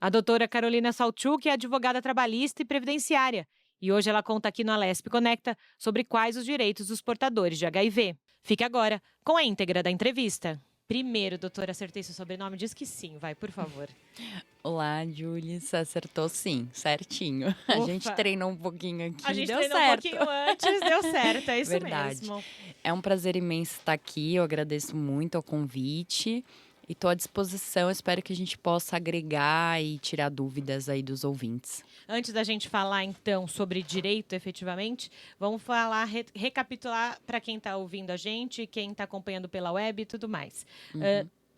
A doutora Carolina Salchuk é advogada trabalhista e previdenciária. E hoje ela conta aqui no Alesp Conecta sobre quais os direitos dos portadores de HIV. Fique agora com a íntegra da entrevista. Primeiro, doutora, acertei seu sobrenome? Diz que sim, vai, por favor. Olá, Julie, você acertou sim, certinho. A gente Ufa. treinou um pouquinho aqui, A gente deu treinou certo. um pouquinho antes, deu certo, é isso Verdade. mesmo. É um prazer imenso estar aqui, eu agradeço muito o convite e estou à disposição, espero que a gente possa agregar e tirar dúvidas aí dos ouvintes. Antes da gente falar, então, sobre direito, efetivamente, vamos falar, recapitular para quem está ouvindo a gente, quem está acompanhando pela web e tudo mais.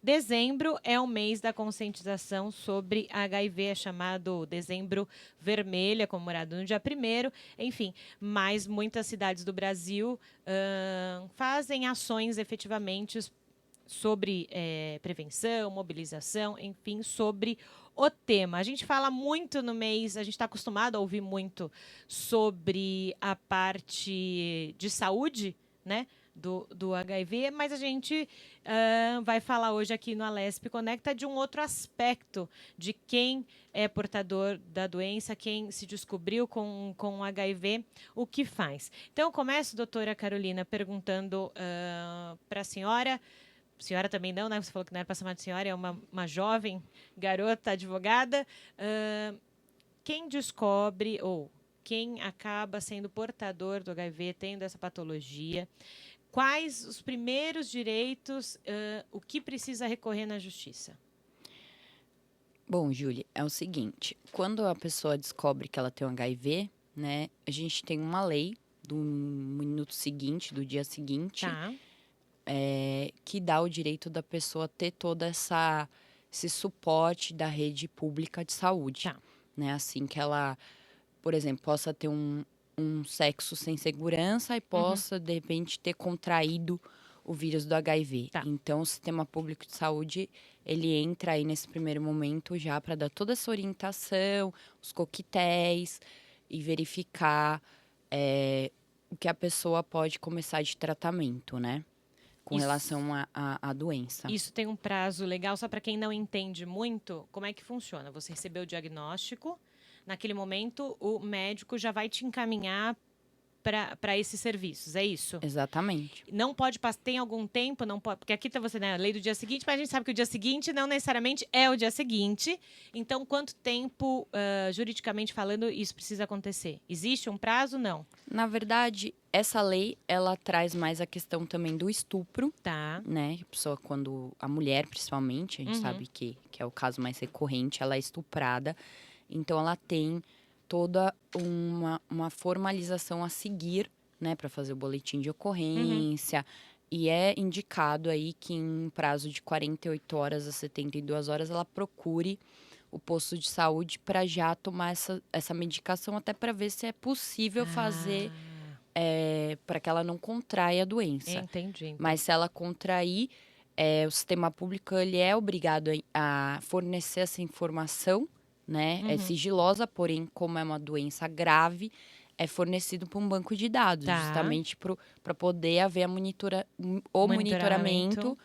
Dezembro é o mês da conscientização sobre HIV, é chamado Dezembro Vermelho, é comemorado no dia 1º. Enfim, mas muitas cidades do Brasil fazem ações efetivamente sobre prevenção, mobilização, enfim, sobre o tema. A gente fala muito no mês, a gente está acostumado a ouvir muito sobre a parte de saúde, né? Do HIV, mas a gente vai falar hoje aqui no Alesp Conecta de um outro aspecto de quem é portador da doença, quem se descobriu com HIV, o que faz. Então, eu começo, doutora Carolina, perguntando para a senhora também não, né? Você falou que não era para chamar de senhora, é uma jovem garota advogada. Quem descobre ou quem acaba sendo portador do HIV, tendo essa patologia, quais os primeiros direitos, o que precisa recorrer na justiça? Bom, Julie, é o seguinte, quando a pessoa descobre que ela tem um HIV, né, a gente tem uma lei do minuto seguinte, do dia seguinte, Tá. que dá o direito da pessoa ter toda esse suporte da rede pública de saúde. Tá. Né? Assim que ela, por exemplo, possa ter um sexo sem segurança e possa, de repente, ter contraído o vírus do HIV. Tá. Então, o Sistema Público de Saúde, ele entra aí nesse primeiro momento já para dar toda essa orientação, os coquetéis e verificar o que a pessoa pode começar de tratamento, né? Com relação à doença. Isso tem um prazo legal, só para quem não entende muito, como é que funciona? Você recebeu o diagnóstico, naquele momento o médico já vai te encaminhar para esses serviços, é isso? Exatamente. Não pode passar, tem algum tempo, não pode, porque aqui tá você, né, a lei do dia seguinte, mas a gente sabe que o dia seguinte não necessariamente é o dia seguinte. Então, quanto tempo, juridicamente falando, isso precisa acontecer? Existe um prazo? Não. Na verdade, essa lei, ela traz mais a questão também do estupro, Tá. né? A mulher, principalmente, a gente sabe que é o caso mais recorrente, ela é estuprada. Então, ela tem toda uma formalização a seguir, né? Para fazer o boletim de ocorrência. E é indicado aí que em um prazo de 48 horas a 72 horas, ela procure o posto de saúde para já tomar essa medicação, até para ver se é possível fazer para que ela não contraia a doença. Entendi. Então. Mas se ela contrair, o sistema público ele é obrigado a fornecer essa informação, né? É sigilosa, porém, como é uma doença grave, é fornecido para um banco de dados, justamente para poder haver o monitoramento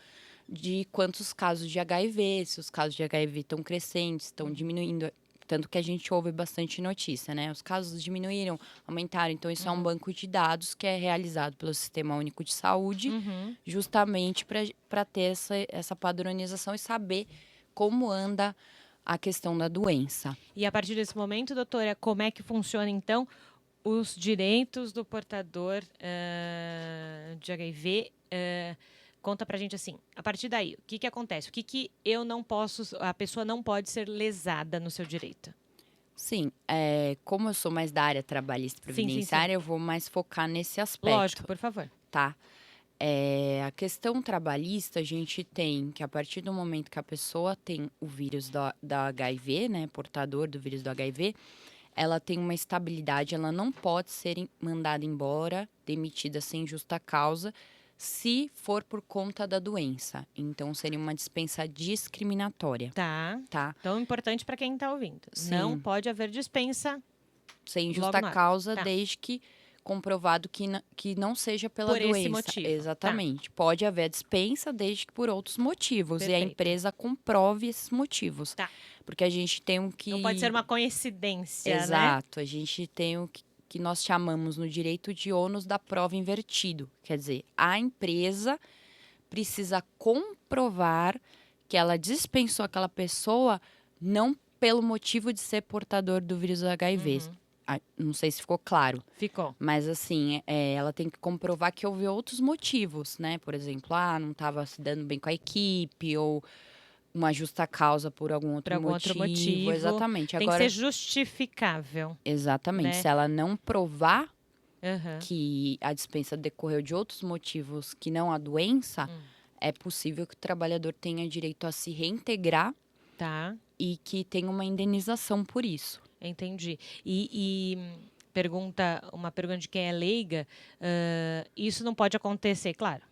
de quantos casos de HIV, se os casos de HIV estão crescentes, estão diminuindo. Tanto que a gente ouve bastante notícia, né? Os casos diminuíram, aumentaram. Então, isso é um banco de dados que é realizado pelo Sistema Único de Saúde, justamente para ter essa padronização e saber como anda a questão da doença. E a partir desse momento, doutora, como é que funciona, então, os direitos do portador de HIV? Conta pra gente assim, a partir daí, o que acontece? O que eu não posso, a pessoa não pode ser lesada no seu direito? Sim, como eu sou mais da área trabalhista e previdenciária, eu vou mais focar nesse aspecto. Lógico, por favor. Tá? A questão trabalhista, a gente tem que a partir do momento que a pessoa tem o vírus da HIV, né, portador do vírus do HIV, ela tem uma estabilidade, ela não pode ser mandada embora, demitida sem justa causa, se for por conta da doença. Então, seria uma dispensa discriminatória. Tá. Então, importante para quem está ouvindo. Sim. Não pode haver dispensa sem justa causa, desde que comprovado que não seja pela Por doença. esse motivo. Exatamente. Pode haver a dispensa desde que por outros motivos. E a Perfeito. empresa comprove esses motivos. Tá. Porque a gente tem um que... Não pode ser uma coincidência, né? Exato. A gente tem o que nós chamamos no direito de ônus da prova invertido. Quer dizer, a empresa precisa comprovar que ela dispensou aquela pessoa não pelo motivo de ser portador do vírus do HIV. Não sei se ficou claro. Ficou. Mas, assim, ela tem que comprovar que houve outros motivos, né? Por exemplo, não estava se dando bem com a equipe, ou uma justa causa por algum outro, outro motivo. Exatamente. Tem Agora, que ser justificável. exatamente. né? Se ela não provar Aham. que a dispensa decorreu de outros motivos que não a doença, é possível que o trabalhador tenha direito a se reintegrar Tá. e que tenha uma indenização por isso. Entendi. E uma pergunta de quem é leiga, isso não pode acontecer, claro.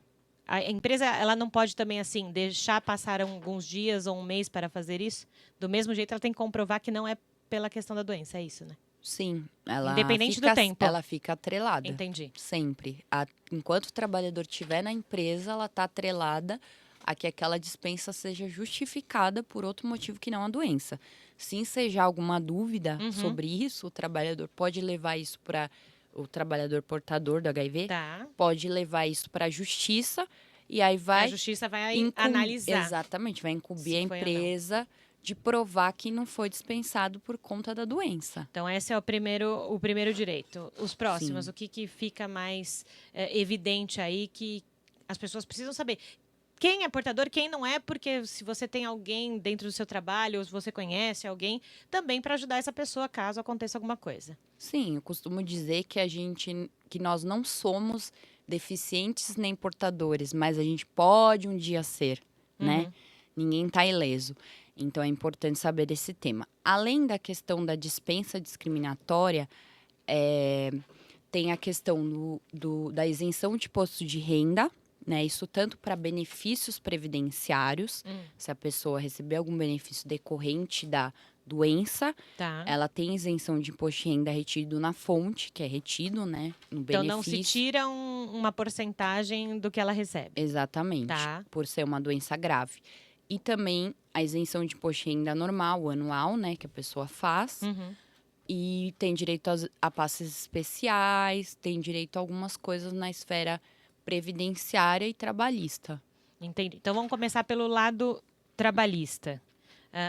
A empresa, ela não pode também, assim, deixar passar alguns dias ou um mês para fazer isso? Do mesmo jeito, ela tem que comprovar que não é pela questão da doença, é isso, né? Sim, ela Independente do tempo. Ela fica atrelada. Entendi. Sempre. Enquanto o trabalhador estiver na empresa, ela está atrelada a que aquela dispensa seja justificada por outro motivo que não a doença. Se ensejar alguma dúvida sobre isso, o trabalhador pode levar isso para o trabalhador portador do HIV, Tá. pode levar isso para a justiça e aí vai A justiça vai analisar. Exatamente, vai incumbir se a foi ou não. empresa de provar que não foi dispensado por conta da doença. Então, esse é o primeiro direito. Os próximos, Sim. o que fica mais evidente aí que as pessoas precisam saber? Quem é portador, quem não é, porque se você tem alguém dentro do seu trabalho, ou se você conhece alguém, também para ajudar essa pessoa caso aconteça alguma coisa. Sim, eu costumo dizer que nós não somos deficientes nem portadores, mas a gente pode um dia ser, né? Ninguém está ileso. Então é importante saber desse tema. Além da questão da dispensa discriminatória, tem a questão da isenção de imposto de renda, né? Isso tanto para benefícios previdenciários, se a pessoa receber algum benefício decorrente da doença, Tá. ela tem isenção de imposto de renda retido na fonte, que é retido, né, no benefício. Então, não se tira uma porcentagem do que ela recebe. Exatamente, Tá. por ser uma doença grave. E também a isenção de imposto de renda normal, anual, né, que a pessoa faz. E tem direito a passes especiais, tem direito a algumas coisas na esfera previdenciária e trabalhista. Entendi. Então, vamos começar pelo lado trabalhista.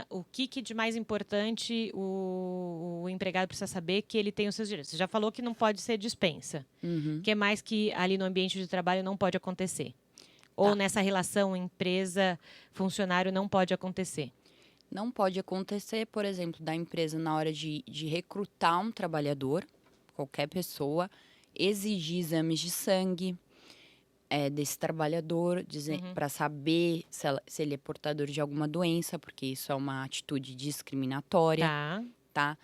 O que de mais importante o empregado precisa saber que ele tem os seus direitos? Você já falou que não pode ser dispensa. O que mais que ali no ambiente de trabalho não pode acontecer? Ou nessa relação empresa-funcionário não pode acontecer? Não pode acontecer, por exemplo, da empresa na hora de recrutar um trabalhador, qualquer pessoa, exigir exames de sangue desse trabalhador, para saber se ele é portador de alguma doença, porque isso é uma atitude discriminatória, tá?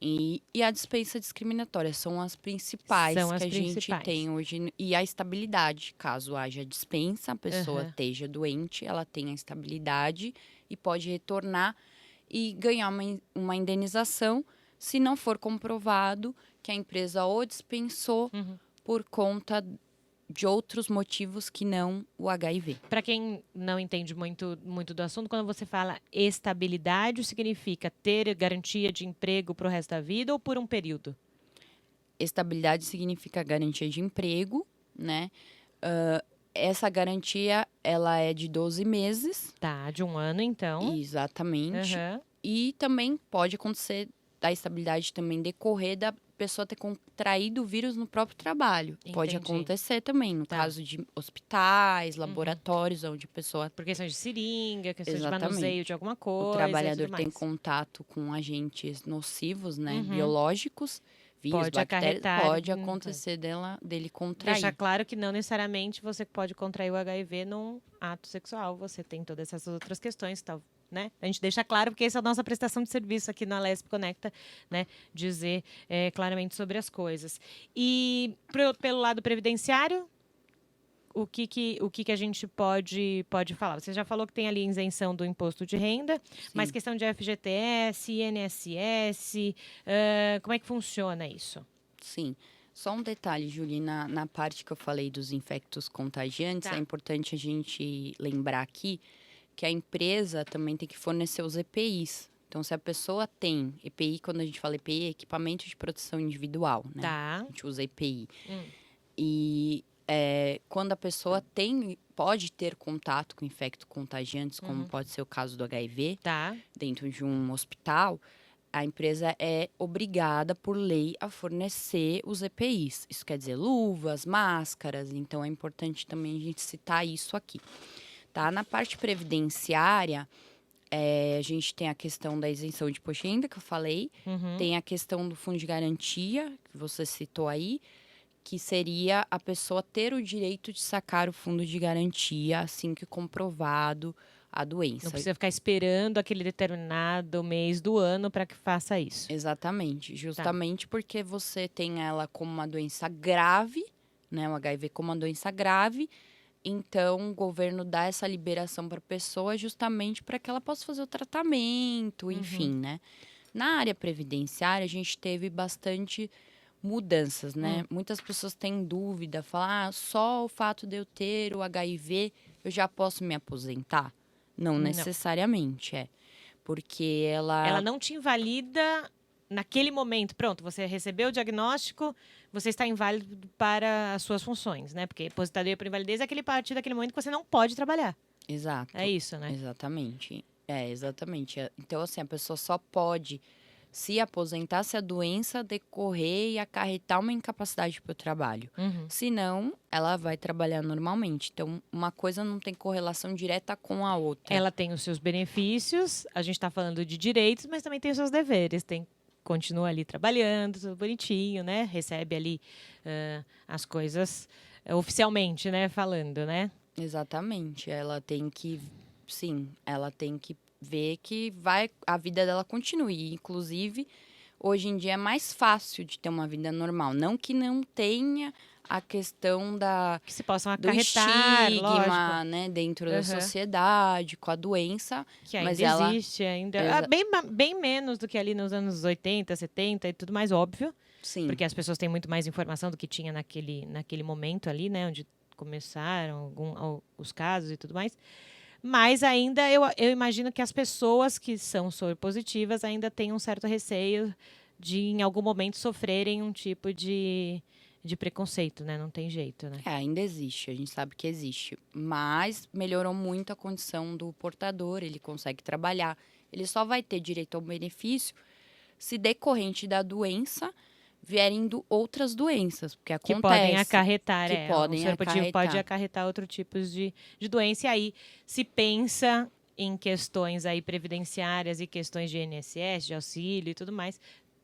E a dispensa discriminatória são as principais que a gente tem hoje. E a estabilidade, caso haja dispensa, a pessoa esteja doente, ela tem a estabilidade e pode retornar e ganhar uma indenização se não for comprovado que a empresa o dispensou por conta de outros motivos que não o HIV. Para quem não entende muito do assunto, quando você fala estabilidade, significa ter garantia de emprego para o resto da vida ou por um período? Estabilidade significa garantia de emprego, né? Essa garantia, ela é de 12 meses. Tá, de um ano, então. Exatamente. E também pode acontecer da estabilidade também decorrer da pessoa ter contraído o vírus no próprio trabalho. Entendi. Pode acontecer também, no caso de hospitais, laboratórios, onde a pessoa... Por questões de seringa, questões Exatamente. de manuseio de alguma coisa. O trabalhador tem contato com agentes nocivos, né, biológicos, vírus, bactérias, pode acontecer dele contrair. Deixa claro que não necessariamente você pode contrair o HIV num ato sexual. Você tem todas essas outras questões, tal. Né? A gente deixa claro, porque essa é a nossa prestação de serviço aqui na Lesp Conecta, né? Dizer claramente sobre as coisas. E pelo lado previdenciário, o que a gente pode falar? Você já falou que tem ali isenção do imposto de renda, mas questão de FGTS, INSS, como é que funciona isso? Sim. Só um detalhe, Julie, na parte que eu falei dos infectos contagiantes, Tá. é importante a gente lembrar aqui que a empresa também tem que fornecer os EPIs. Então, se a pessoa tem EPI, quando a gente fala EPI, é equipamento de proteção individual, né? Tá. A gente usa EPI. Hum. E quando a pessoa pode ter contato com infectos contagiantes, como pode ser o caso do HIV, Tá. dentro de um hospital, a empresa é obrigada, por lei, a fornecer os EPIs. Isso quer dizer luvas, máscaras. Então, é importante também a gente citar isso aqui. Tá? Na parte previdenciária, a gente tem a questão da isenção de imposto de renda, que eu falei. Tem a questão do fundo de garantia, que você citou aí, que seria a pessoa ter o direito de sacar o fundo de garantia assim que comprovado a doença. Não precisa ficar esperando aquele determinado mês do ano para que faça isso. Exatamente. Justamente porque você tem ela como uma doença grave, né? O HIV como uma doença grave. Então, o governo dá essa liberação para a pessoa justamente para que ela possa fazer o tratamento, enfim, né? Na área previdenciária, a gente teve bastante mudanças, né? Muitas pessoas têm dúvida, falam, só o fato de eu ter o HIV, eu já posso me aposentar? Não necessariamente, porque Ela não te invalida naquele momento. Pronto, você recebeu o diagnóstico, você está inválido para as suas funções, né? Porque aposentadoria por invalidez é a partir daquele momento que você não pode trabalhar. Exato. É isso, né? Exatamente. Exatamente. Então, assim, a pessoa só pode se aposentar se a doença decorrer e acarretar uma incapacidade para o trabalho. Senão, ela vai trabalhar normalmente. Então, uma coisa não tem correlação direta com a outra. Ela tem os seus benefícios, a gente está falando de direitos, mas também tem os seus deveres. Continua ali trabalhando, tudo bonitinho, né? Recebe ali as coisas oficialmente, né? Falando, né? Exatamente. Ela tem que ver que a vida dela continue. Inclusive, hoje em dia é mais fácil de ter uma vida normal. Não que não tenha a questão que se possam do acarretar, estigma, lógico, né, dentro da sociedade, com a doença. que ainda mas existe, ainda bem menos do que ali nos anos 80, 70 e tudo mais, óbvio. Sim. Porque as pessoas têm muito mais informação do que tinha naquele momento ali, né? Onde começaram os casos e tudo mais. Mas ainda eu imagino que as pessoas que são soropositivas ainda têm um certo receio de, em algum momento, sofrerem um tipo de preconceito, né? Não tem jeito, né? Ainda existe, a gente sabe que existe. Mas melhorou muito a condição do portador, ele consegue trabalhar. Ele só vai ter direito ao benefício se decorrente da doença vierem outras doenças, porque acontece. Que podem acarretar, o soropositivo pode acarretar outros tipos de doença. E aí se pensa em questões aí previdenciárias e questões de INSS, de auxílio e tudo mais,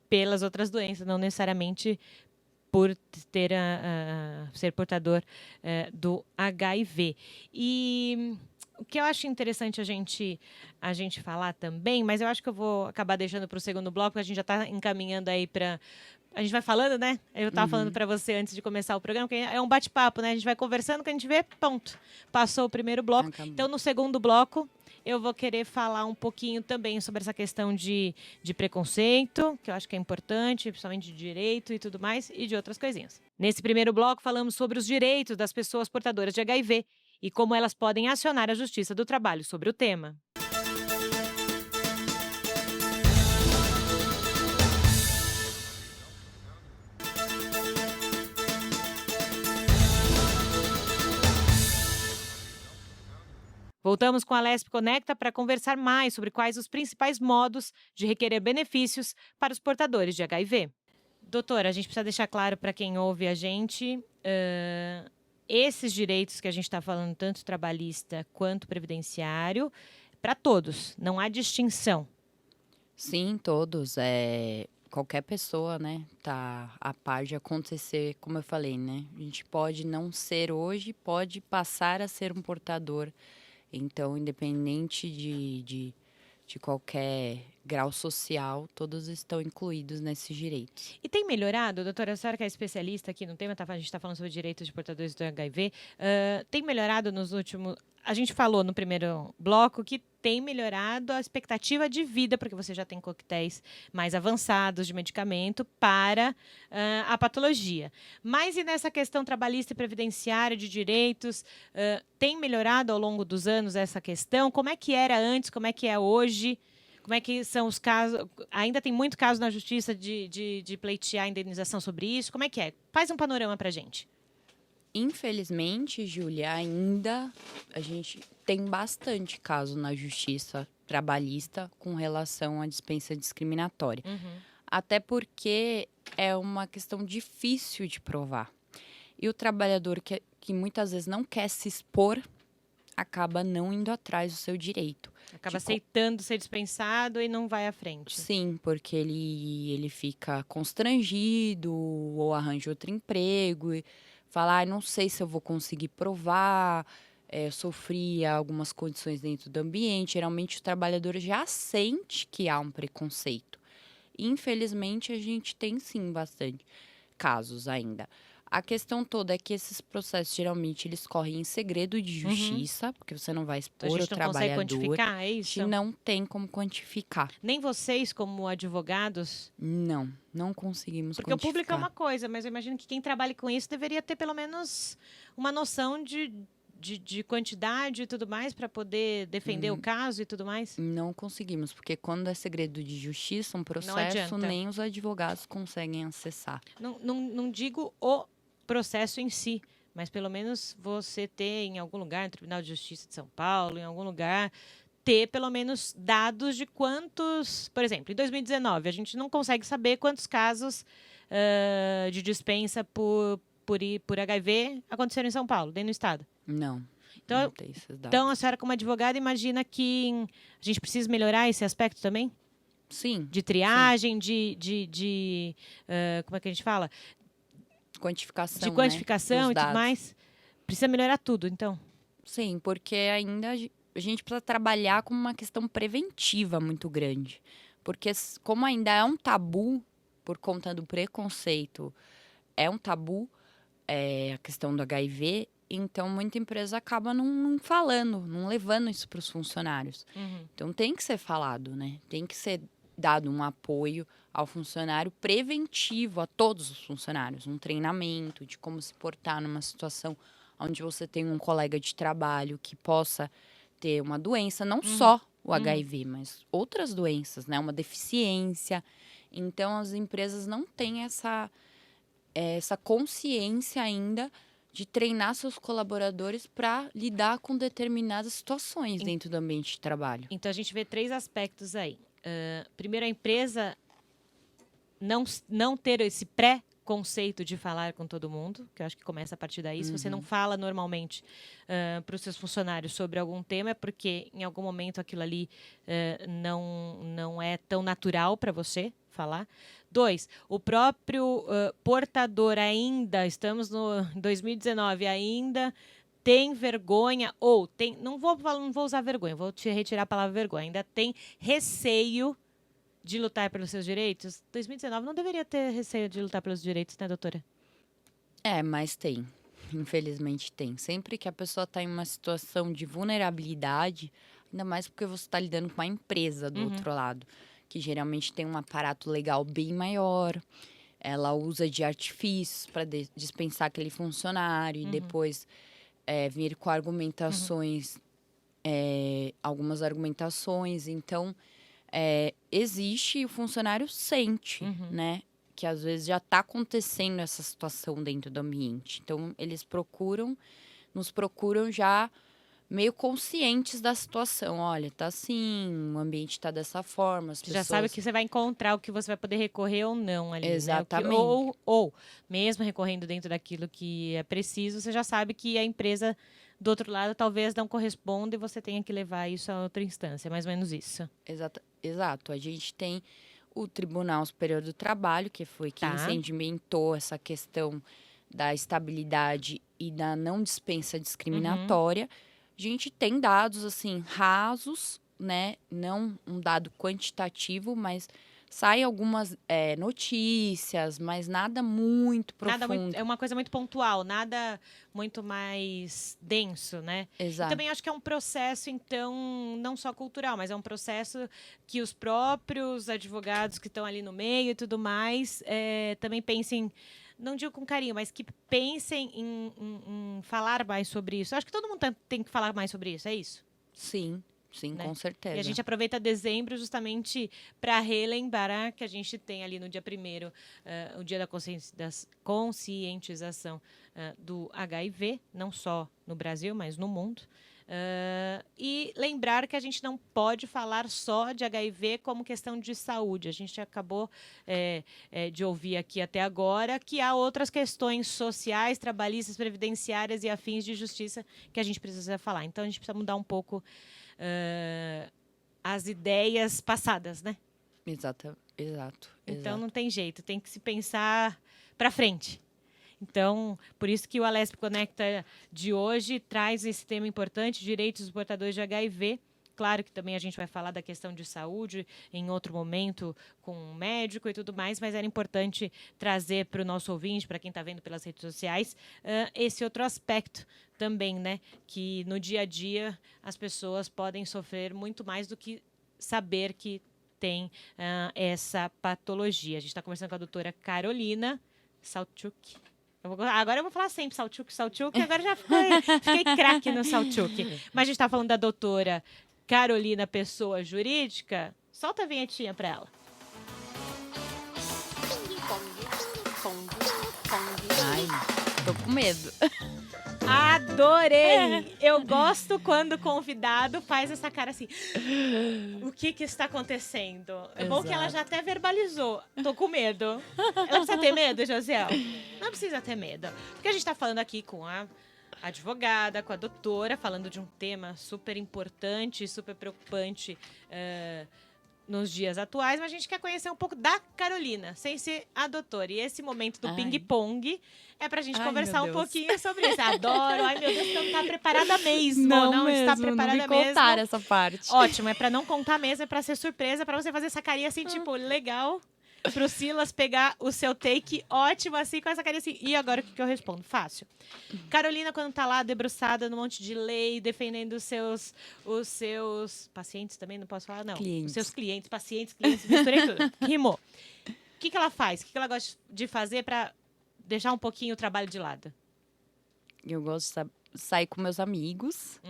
pelas outras doenças, não necessariamente por ser portador do HIV. E o que eu acho interessante a gente falar também, mas eu acho que eu vou acabar deixando para o segundo bloco, porque a gente já está encaminhando aí para... A gente vai falando, né? Eu estava falando para você antes de começar o programa, que é um bate-papo, né? A gente vai conversando, que a gente vê, ponto. Passou o primeiro bloco. Acabou. Então, no segundo bloco, eu vou querer falar um pouquinho também sobre essa questão de preconceito, que eu acho que é importante, principalmente de direito e tudo mais, e de outras coisinhas. Nesse primeiro bloco, falamos sobre os direitos das pessoas portadoras de HIV e como elas podem acionar a Justiça do Trabalho sobre o tema. Voltamos com a Lesp Conecta para conversar mais sobre quais os principais modos de requerer benefícios para os portadores de HIV. Doutora, a gente precisa deixar claro para quem ouve a gente, esses direitos que a gente está falando, tanto trabalhista quanto previdenciário, para todos, não há distinção. Sim, todos. Qualquer pessoa, né, tá a par de acontecer, como eu falei, né? A gente pode não ser hoje, pode passar a ser um portador. Então, independente de qualquer grau social, todos estão incluídos nesses direitos. E tem melhorado, doutora, a senhora que é especialista aqui no tema, a gente está falando sobre direitos de portadores do HIV, tem melhorado nos últimos... A gente falou no primeiro bloco que tem melhorado a expectativa de vida, porque você já tem coquetéis mais avançados de medicamento para a patologia. Mas e nessa questão trabalhista e previdenciária de direitos, tem melhorado ao longo dos anos essa questão? Como é que era antes, como é que é hoje? Como é que são os casos? Ainda tem muito caso na justiça de pleitear indenização sobre isso? Como é que é? Faz um panorama para a gente. Infelizmente, Júlia, ainda a gente tem bastante caso na justiça trabalhista com relação à dispensa discriminatória. Até porque é uma questão difícil de provar. E o trabalhador que muitas vezes não quer se expor, acaba não indo atrás do seu direito. Acaba aceitando ser dispensado e não vai à frente. Sim, porque ele fica constrangido ou arranja outro emprego e fala, não sei se eu vou conseguir provar, sofri algumas condições dentro do ambiente. Geralmente o trabalhador já sente que há um preconceito. Infelizmente, a gente tem sim bastante casos ainda. A questão toda é que esses processos, geralmente, eles correm em segredo de justiça, porque você não vai expor o trabalhador. A gente não consegue quantificar, é isso? A gente não tem como quantificar. Nem vocês, como advogados? Não conseguimos porque quantificar. O público é uma coisa, mas eu imagino que quem trabalha com isso deveria ter pelo menos uma noção de quantidade e tudo mais para poder defender o caso e tudo mais? Não conseguimos, porque quando é segredo de justiça, um processo, nem os advogados conseguem acessar. Não digo o processo em si, mas pelo menos você ter em algum lugar, no Tribunal de Justiça de São Paulo, em algum lugar, ter pelo menos dados de quantos... Por exemplo, em 2019, a gente não consegue saber quantos casos de dispensa por HIV aconteceram em São Paulo, dentro do estado. Não tem esses dados. Então, a senhora, como advogada, imagina que a gente precisa melhorar esse aspecto também? Sim. De triagem, sim. Como é que a gente fala? Quantificação, de quantificação, né? E tudo mais. Precisa melhorar tudo, então? Sim, porque ainda a gente precisa trabalhar com uma questão preventiva muito grande. Porque como ainda é um tabu, por conta do preconceito, é um tabu a questão do HIV, então muita empresa acaba não falando, não levando isso para os funcionários. Então tem que ser falado, né? Tem que ser dado um apoio ao funcionário preventivo, a todos os funcionários, um treinamento de como se portar numa situação onde você tem um colega de trabalho que possa ter uma doença, não só o HIV, mas outras doenças, né? Uma deficiência. Então, as empresas não têm essa consciência ainda de treinar seus colaboradores para lidar com determinadas situações dentro do ambiente de trabalho. Então, a gente vê 3 aspectos aí. Primeiro, a empresa não ter esse pré-conceito de falar com todo mundo, que eu acho que começa a partir daí. Se você não fala normalmente para os seus funcionários sobre algum tema, é porque em algum momento aquilo ali não é tão natural para você falar. 2, o próprio portador ainda, estamos no 2019, ainda tem vergonha, ou tem, não vou usar vergonha, vou te retirar a palavra vergonha, ainda tem receio de lutar pelos seus direitos. 2019 não deveria ter receio de lutar pelos direitos, né, doutora? Mas tem. Infelizmente tem. Sempre que a pessoa está em uma situação de vulnerabilidade, ainda mais porque você está lidando com uma empresa do outro lado, que geralmente tem um aparato legal bem maior, ela usa de artifícios para dispensar aquele funcionário e depois vir com argumentações, algumas argumentações. Então, existe e o funcionário sente, né? Que às vezes já está acontecendo essa situação dentro do ambiente. Então, eles nos procuram já meio conscientes da situação. Olha, tá assim, o ambiente está dessa forma. As pessoas... Já sabe que você vai encontrar o que você vai poder recorrer ou não ali. Exatamente. Né? Ou mesmo recorrendo dentro daquilo que é preciso, você já sabe que a empresa do outro lado talvez não corresponda e você tenha que levar isso a outra instância. Mais ou menos isso. Exato. A gente tem o Tribunal Superior do Trabalho, que foi quem sedimentou essa questão da estabilidade e da não dispensa discriminatória. A gente tem dados, assim, rasos, né? Não um dado quantitativo, mas saem algumas notícias, mas nada muito profundo. É uma coisa muito pontual, nada muito mais denso, né? Exato. E também acho que é um processo, então, não só cultural, mas é um processo que os próprios advogados que estão ali no meio e tudo mais também pensem, não digo com carinho, mas que pensem em falar mais sobre isso. Acho que todo mundo tem que falar mais sobre isso, é isso? Sim, Né? com certeza. E a gente aproveita dezembro justamente para relembrar que a gente tem ali no dia 1º o dia da conscientização do HIV, não só no Brasil, mas no mundo. E lembrar que a gente não pode falar só de HIV como questão de saúde. A gente acabou de ouvir aqui até agora que há outras questões sociais, trabalhistas, previdenciárias e afins de justiça que a gente precisa falar. Então, a gente precisa mudar um pouco as ideias passadas, né? Exato. Então não tem jeito, tem que se pensar para frente. Então, por isso que o Alesp Conecta de hoje traz esse tema importante, direitos dos portadores de HIV. Claro que também a gente vai falar da questão de saúde em outro momento com um médico e tudo mais, mas era importante trazer para o nosso ouvinte, para quem está vendo pelas redes sociais, esse outro aspecto também, né? Que no dia a dia as pessoas podem sofrer muito mais do que saber que tem essa patologia. A gente está conversando com a doutora Carolina Salchuk. Agora eu vou falar sempre Salchuk, agora já fiquei craque no Salchuk. Mas a gente está falando da doutora Carolina, pessoa jurídica. Solta a vinhetinha para ela. Ai, tô com medo. Adorei! Eu gosto quando o convidado faz essa cara assim. O que está acontecendo? É bom que ela já até verbalizou. Tô com medo. Ela precisa ter medo, Josiel? Não precisa ter medo. Porque a gente tá falando aqui com a advogada, com a doutora, falando de um tema super importante, super preocupante nos dias atuais, mas a gente quer conhecer um pouco da Carolina, sem ser a doutora. E esse momento do ping-pong é pra gente conversar um pouquinho sobre isso. Adoro. Ai, meu Deus, você não tá preparada mesmo. Não está preparada não me contar mesmo. essa parte. Ótimo, é pra não contar mesmo, é pra ser surpresa, pra você fazer essa carinha assim, tipo, legal. Pro Silas pegar o seu take ótimo, assim, com essa carinha assim. E agora o que eu respondo? Fácil. Carolina, quando tá lá debruçada num monte de lei, defendendo os seus pacientes também, não posso falar, não. Clientes. Os seus clientes, misturei tudo. Rimou. O que ela faz? O que ela gosta de fazer pra deixar um pouquinho o trabalho de lado? Eu gosto de sair com meus amigos.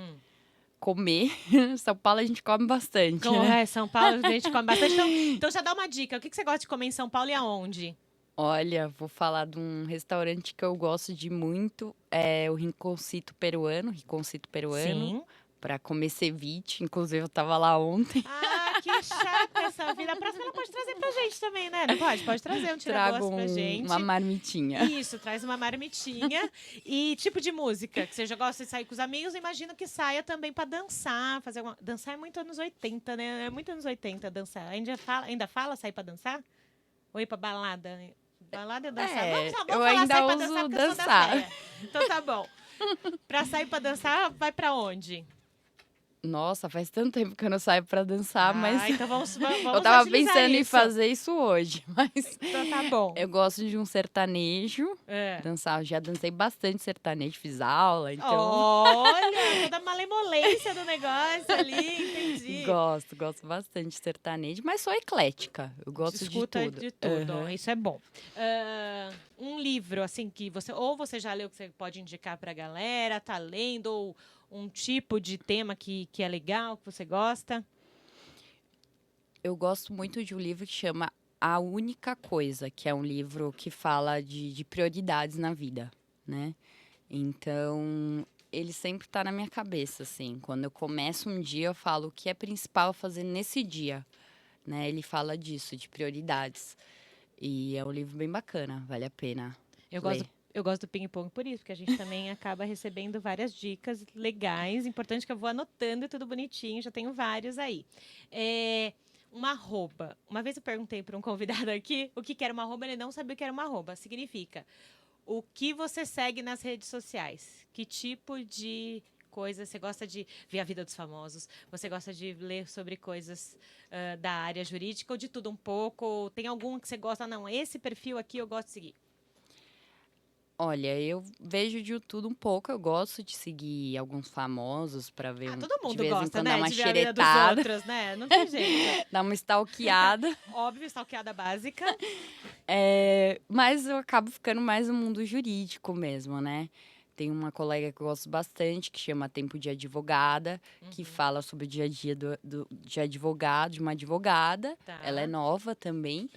Comer. São Paulo a gente come bastante. São Paulo a gente come bastante. Então já dá uma dica. O que você gosta de comer em São Paulo e aonde? Olha, vou falar de um restaurante que eu gosto de muito. É o Rinconcito Peruano. Sim. Pra comer ceviche. Inclusive, eu tava lá ontem. Ah, que chata essa vida. A próxima ela pode trazer pra gente também, né? Não pode? Pode trazer um tira-gosto pra gente. Uma marmitinha. Isso, traz uma marmitinha. E tipo de música, que você já gosta de sair com os amigos, imagino que saia também pra dançar. Dançar é muito anos 80, né? É muito anos 80 dançar. Ainda fala sair pra dançar? Ou ir pra balada? Balada é dançar. Vamos eu falar ainda sair pra uso dançar, porque dançar. eu sou da véia. Então tá bom. Pra sair pra dançar, vai pra onde? Nossa, faz tanto tempo que eu não saio pra dançar, mas Então vamos eu tava agilizar pensando em isso. fazer isso hoje, mas Então tá bom. eu gosto de um sertanejo, dançar, já dancei bastante sertanejo, fiz aula, então... Olha, toda a malemolência do negócio ali, entendi. Gosto bastante de sertanejo, mas sou eclética, eu gosto Escuta de tudo. Uhum. Isso é bom. Um livro, assim, que você já leu, que você pode indicar pra galera, tá lendo, ou um tipo de tema que é legal, que você gosta? Eu gosto muito de um livro que chama A Única Coisa, que é um livro que fala de prioridades na vida, né? Então, ele sempre tá na minha cabeça, assim. Quando eu começo um dia, eu falo o que é principal fazer nesse dia, né? Ele fala disso, de prioridades. E é um livro bem bacana, vale a pena ler. Eu gosto do ping-pong por isso, porque a gente também acaba recebendo várias dicas legais. Importante que eu vou anotando tudo bonitinho, já tenho vários aí. Uma arroba. Uma vez eu perguntei para um convidado aqui o que era uma arroba, ele não sabia o que era uma arroba. Significa o que você segue nas redes sociais. Que tipo de coisas, você gosta de ver a vida dos famosos, você gosta de ler sobre coisas da área jurídica ou de tudo um pouco? Ou tem algum que você gosta? Não, esse perfil aqui eu gosto de seguir. Olha, eu vejo de tudo um pouco. Eu gosto de seguir alguns famosos pra ver Ah, todo de mundo vez em gosta, quando dar né? uma De ver a vida dos xeretada, outros, né? Não tem jeito. dar uma stalkeada. Óbvio, stalkeada básica. Mas eu acabo ficando mais no mundo jurídico mesmo, né? Tem uma colega que eu gosto bastante, que chama Tempo de Advogada, que fala sobre o dia a dia de advogado, de uma advogada. Tá. Ela é nova também,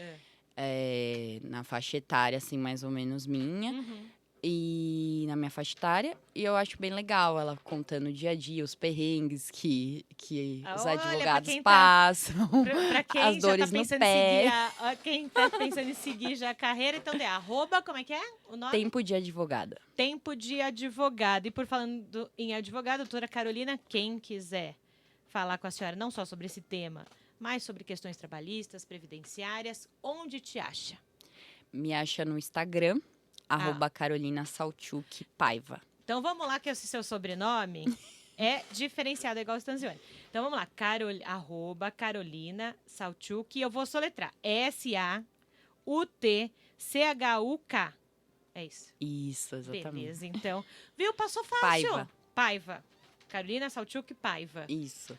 É. na faixa etária, assim, mais ou menos minha. Uhum. E na minha faixa etária, e eu acho bem legal ela contando o dia a dia, os perrengues que os Olha, advogados quem passam, pra quem as já tá dores no pensando em seguir pé. quem tá pensando em seguir já a carreira, então @, como é que é o nome? Tempo de Advogada. Tempo de Advogado. E por falando em advogado, doutora Carolina, quem quiser falar com a senhora não só sobre esse tema, mas sobre questões trabalhistas, previdenciárias, onde te acha? Me acha no Instagram, @Carolina Salchuk Paiva. Então vamos lá, que esse seu sobrenome é diferenciado, é igual o Stanzioni. Então vamos lá, @Carolina Salchuk. Eu vou soletrar. SAUTCHUK. É isso. Isso, exatamente. Beleza, então. Viu? Passou fácil. Paiva. Paiva. Carolina Salchuk Paiva. Isso.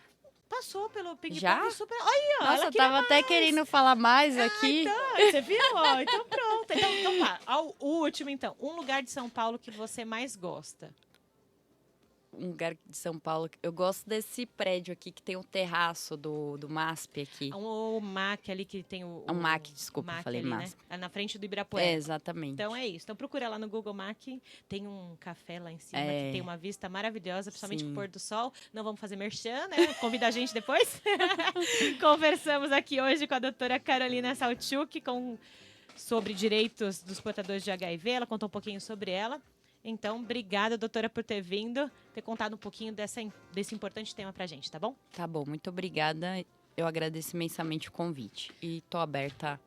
Passou pelo ping-pong Já? super. Olha, Nossa, ela eu queria tava até querendo falar mais aqui. Então, você viu? Ó, então pronto. Então tá. O último, então. Um lugar de São Paulo que você mais gosta. Um lugar de São Paulo. Eu gosto desse prédio aqui que tem o terraço do MASP aqui. O MAC ali que tem o... O MAC, desculpa, MAC falei ali, MASP. né? Na frente do Ibirapuera. Exatamente. Então é isso. Então procura lá no Google MAC. Tem um café lá em cima que tem uma vista maravilhosa, principalmente o pôr do sol. Não vamos fazer merchan, né? Convida a gente depois. Conversamos aqui hoje com a doutora Carolina Salchuk sobre direitos dos portadores de HIV. Ela contou um pouquinho sobre ela. Então, obrigada, doutora, por ter vindo, ter contado um pouquinho desse importante tema pra gente, tá bom? Tá bom, muito obrigada. Eu agradeço imensamente o convite. E tô aberta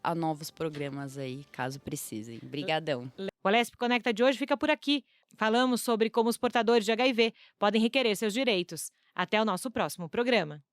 a novos programas aí, caso precisem. Obrigadão. O Alesp Conecta de hoje fica por aqui. Falamos sobre como os portadores de HIV podem requerer seus direitos. Até o nosso próximo programa.